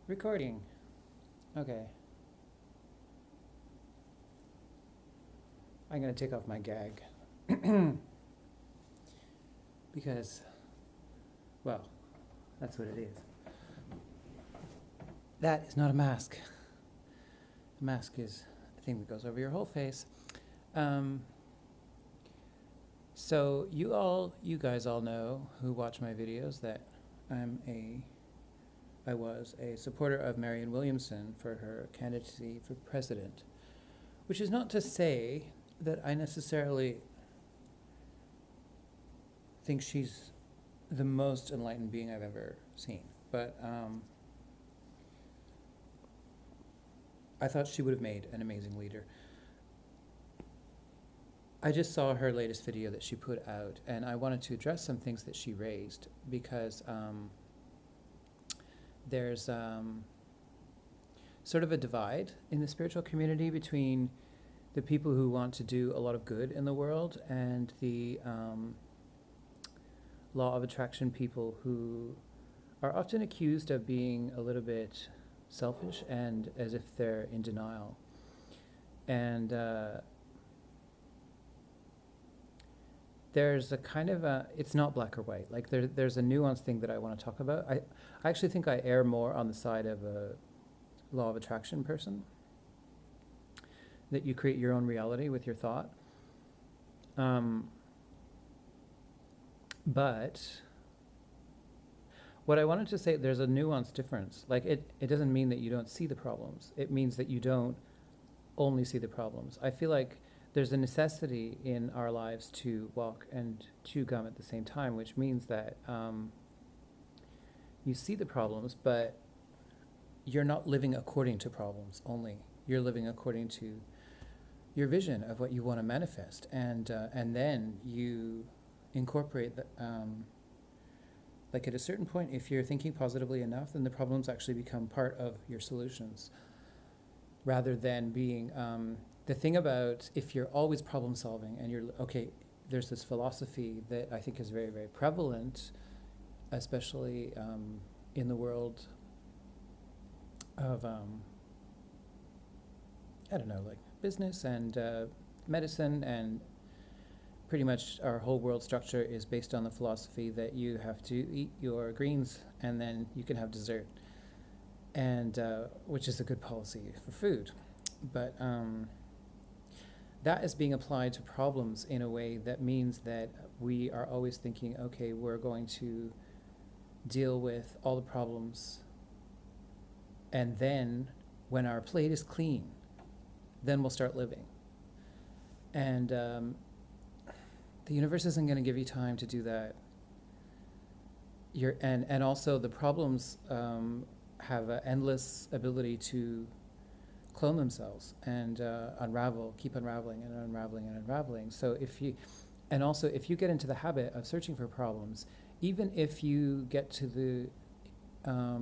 Recording. Okay. I'm going to take off my gag. Because, well, that's what it is. That is not a mask. A mask is a thing that goes over your whole face. So you guys all know who watch my videos that I was a supporter of Marianne Williamson for her candidacy for president, which is not to say that I necessarily think she's the most enlightened being I've ever seen, but I thought she would have made an amazing leader. I just saw her latest video that she put out, and I wanted to address some things that she raised because there's sort of a divide in the spiritual community between the people who want to do a lot of good in the world and the law of attraction people who are often accused of being a little bit selfish and as if they're in denial. And there's a kind of it's not black or white. Like there's a nuanced thing that I want to talk about. I actually think I err more on the side of a law of attraction person, that you create your own reality with your thought. But what I wanted to say, there's a nuanced difference. Like it doesn't mean that you don't see the problems. It means that you don't only see the problems. I feel like there's a necessity in our lives to walk and chew gum at the same time, which means that you see the problems, but you're not living according to problems only. You're living according to your vision of what you want to manifest, and then you incorporate the, like at a certain point, if you're thinking positively enough, then the problems actually become part of your solutions, rather than being the thing about if you're always problem solving and you're okay. There's this philosophy that I think is very, very prevalent, especially in the world of I don't know, like business and medicine, and pretty much our whole world structure is based on the philosophy that you have to eat your greens and then you can have dessert, and which is a good policy for food, but that is being applied to problems in a way that means that we are always thinking, okay, we're going to deal with all the problems, and then when our plate is clean, then we'll start living. And the universe isn't going to give you time to do that. And also the problems have an endless ability to clone themselves and unravel, keep unraveling and unraveling and unraveling. So if you get into the habit of searching for problems, even if you get to the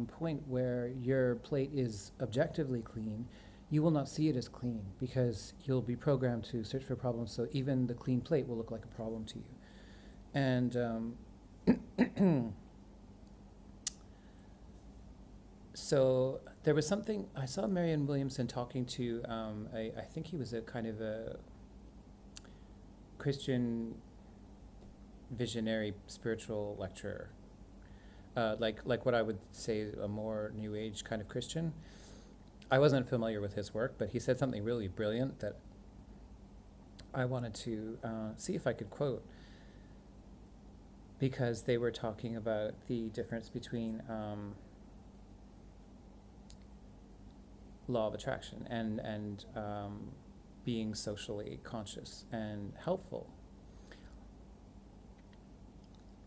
point where your plate is objectively clean, you will not see it as clean because you'll be programmed to search for problems. So even the clean plate will look like a problem to you. And so there was something, I saw Marianne Williamson talking to, I think he was a kind of a Christian visionary spiritual lecturer, like what I would say a more New Age kind of Christian. I wasn't familiar with his work, but he said something really brilliant that I wanted to see if I could quote, because they were talking about the difference between law of attraction and being socially conscious and helpful.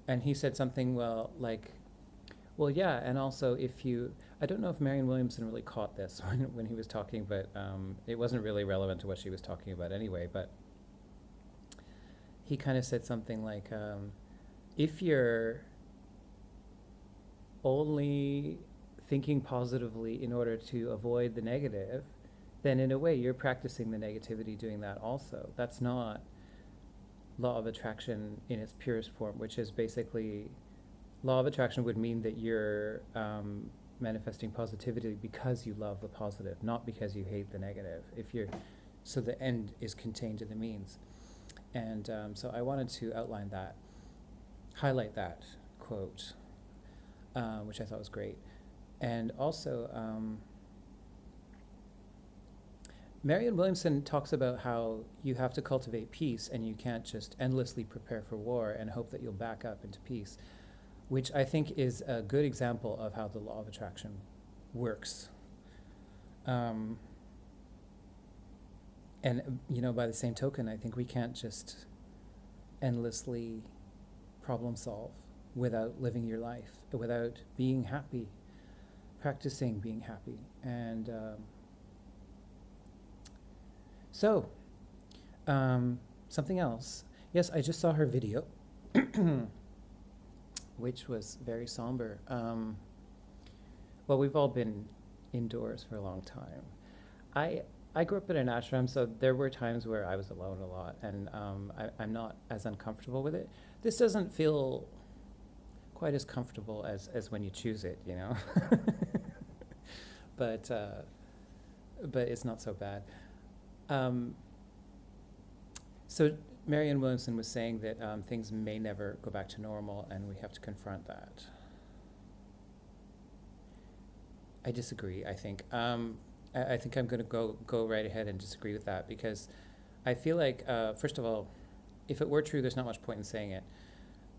And he said something, well, yeah, and also I don't know if Marianne Williamson really caught this when he was talking, but it wasn't really relevant to what she was talking about anyway, but he kind of said something like, if you're only thinking positively in order to avoid the negative, then in a way you're practicing the negativity doing that also. That's not law of attraction in its purest form, which is basically, law of attraction would mean that you're manifesting positivity because you love the positive, not because you hate the negative. So the end is contained in the means. And so I wanted to highlight that quote, which I thought was great. And also, Marianne Williamson talks about how you have to cultivate peace and you can't just endlessly prepare for war and hope that you'll back up into peace, which I think is a good example of how the law of attraction works. And, by the same token, I think we can't just endlessly problem solve without living your life, without being happy, practicing being happy. And so, something else. Yes, I just saw her video, which was very somber. Well, we've all been indoors for a long time. I grew up in an ashram, so there were times where I was alone a lot, and I'm not as uncomfortable with it. This doesn't feel quite as comfortable as when you choose it, but it's not so bad. So Marianne Williamson was saying that things may never go back to normal, and we have to confront that. I disagree, I think. I think I'm going to go right ahead and disagree with that, because I feel like, first of all, if it were true, there's not much point in saying it.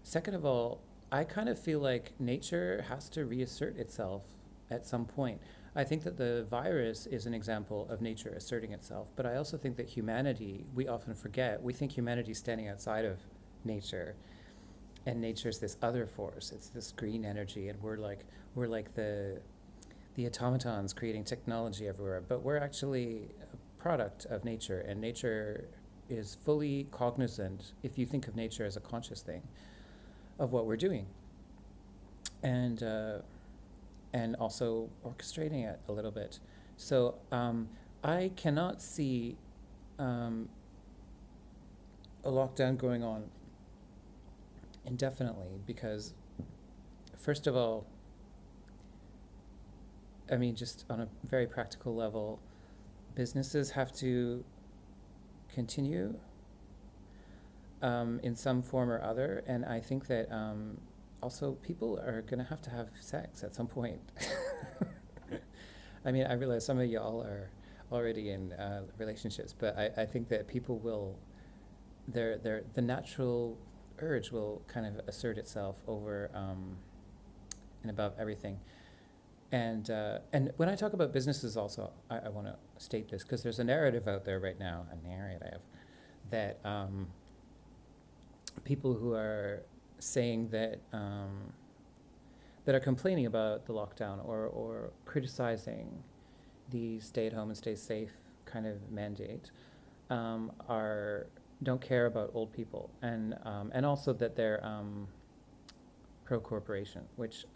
Second of all, I kind of feel like nature has to reassert itself at some point. I think that the virus is an example of nature asserting itself, but I also think that humanity, we often forget, we think humanity's standing outside of nature, and nature's this other force, it's this green energy, and we're like the automatons creating technology everywhere, but we're actually a product of nature, and nature is fully cognizant, if you think of nature as a conscious thing, of what we're doing. And also orchestrating it a little bit. So I cannot see a lockdown going on indefinitely, because first of all, I mean, just on a very practical level, businesses have to continue in some form or other, and I think that also people are going to have sex at some point. I mean, I realize some of y'all are already in relationships, but I think that people will, the natural urge will kind of assert itself over and above everything. And when I talk about businesses also, I want to state this, because there's a narrative out there right now, that people who are saying that that are complaining about the lockdown or criticizing the stay at home and stay safe kind of mandate don't care about old people, and also that they're pro corporation, which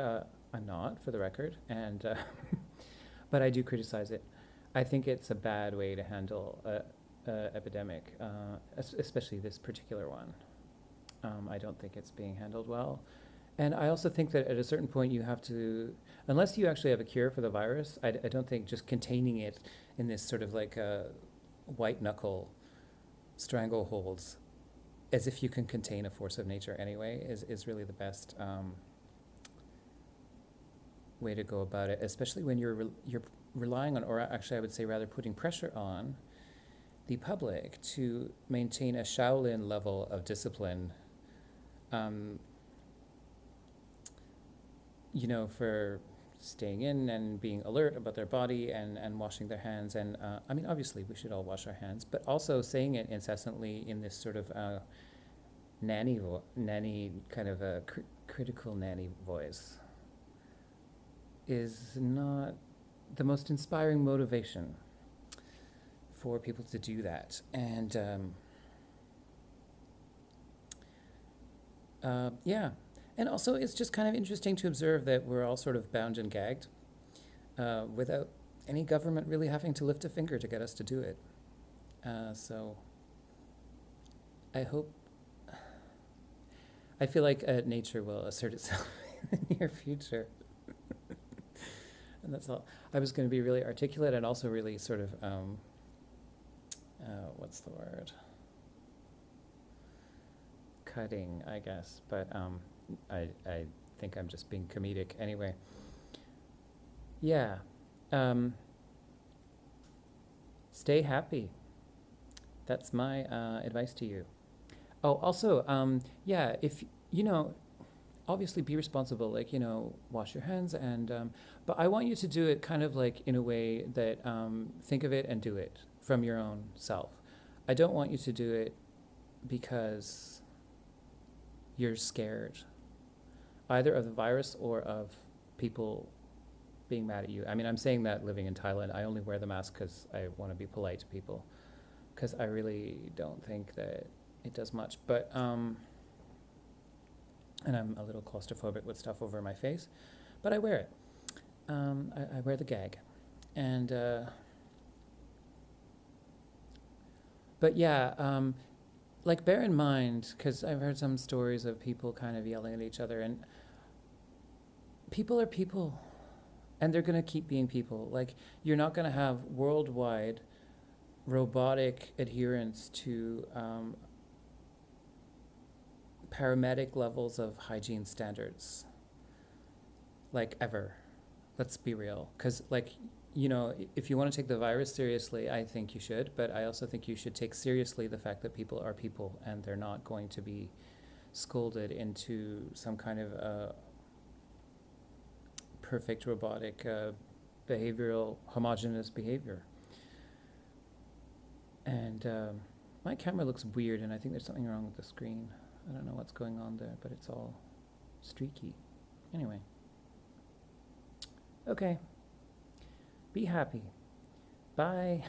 I'm not, for the record, and but I do criticize it. I think it's a bad way to handle a epidemic, especially this particular one. I don't think it's being handled well. And I also think that at a certain point you have to, unless you actually have a cure for the virus, I don't think just containing it in this sort of like white knuckle strangleholds, as if you can contain a force of nature anyway, is really the best way to go about it, especially when you're relying on, or actually I would say rather putting pressure on the public to maintain a Shaolin level of discipline, for staying in and being alert about their body and washing their hands. And I mean, obviously we should all wash our hands, but also saying it incessantly in this sort of nanny kind of a critical nanny voice is not the most inspiring motivation for people to do that. And and also it's just kind of interesting to observe that we're all sort of bound and gagged without any government really having to lift a finger to get us to do it. So I feel like nature will assert itself in the near future. That's all. I was going to be really articulate and also really sort of, what's the word? Cutting, I guess. But I think I'm just being comedic anyway. Yeah. Stay happy. That's my advice to you. Oh, also, yeah, if, you know, obviously be responsible, like, you know, wash your hands but I want you to do it kind of like in a way that, think of it and do it from your own self. I don't want you to do it because you're scared either of the virus or of people being mad at you. I mean, I'm saying that living in Thailand, I only wear the mask because I want to be polite to people, because I really don't think that it does much. But and I'm a little claustrophobic with stuff over my face, but I wear it. I wear the gag, and but yeah, like bear in mind, because I've heard some stories of people kind of yelling at each other, and people are people, and they're gonna keep being people. Like, you're not gonna have worldwide robotic adherence to paramedic levels of hygiene standards, like, ever. Let's be real. Because, like, you know, if you want to take the virus seriously, I think you should, but I also think you should take seriously the fact that people are people and they're not going to be scolded into some kind of perfect robotic behavioral homogenous behavior. And my camera looks weird, and I think there's something wrong with the screen. I don't know what's going on there, but it's all streaky. Anyway. Okay. Be happy. Bye.